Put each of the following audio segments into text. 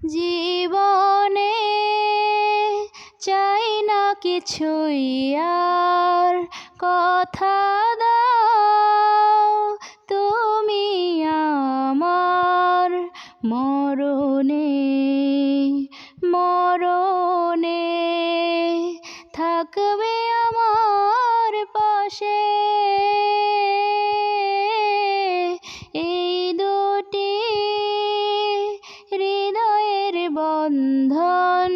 জীবনে চাই না কিছুই আর, কথা দাও তুমি আমার মরণে মরণে থাকবে আমার পাশে। এই দুটি হৃদয়ের বন্ধন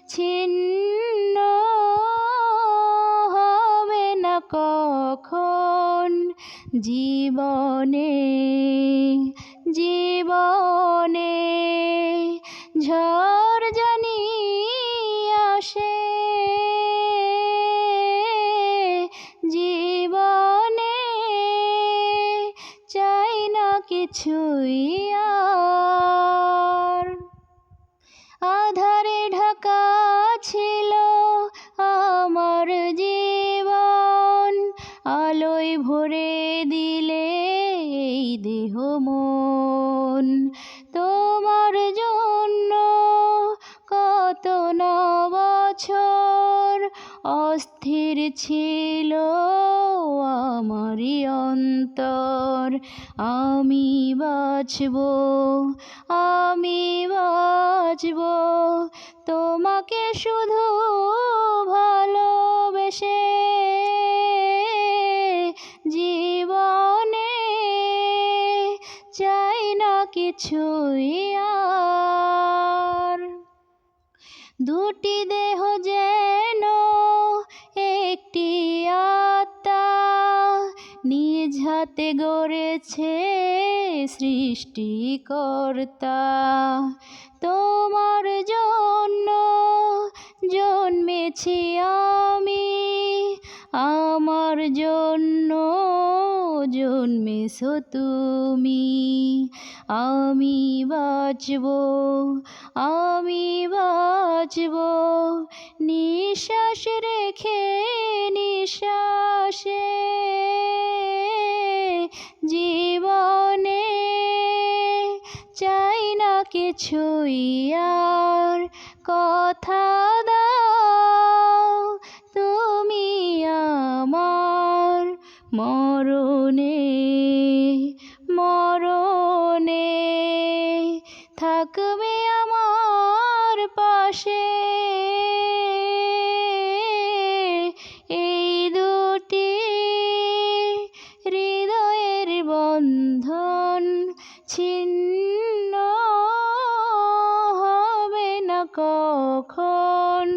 ছিন্ন হবে না কখন জীবনে জীবনে ঝড় জানি আসে, জীবনে চাই না কিছুই আর। আধারে ঢাকা ছিল আমার জীবন, আলোয় ভরে দিলে এই দেহ মন। তোমার জন্য কত না বছর অস্থির ছিল আমারই অন্তর। আমি বাঁচব আমি বাঁচব তোমাকে শুধু ভালোবেসে। জীবনে চাই না কিছুই আর। দুটি দেহ যেন একটি আত্মা, নিজ হাতে গড়েছে সৃষ্টিকর্তা। তোমার জন্য জন্মেছি আমি, আমার জন্য জন্মেছো তুমি। আমি বাঁচব আমি বাঁচব নিঃশ্বাস রেখে নিঃশ্বাসে। জীবনে চাই না কিছুই আর, কথা দাও তুমি আমার মরণে মরণে থাকবে আমার পাশে। এই দুটি হৃদয়ের বন্ধন ছিন্ন হবে না কখন।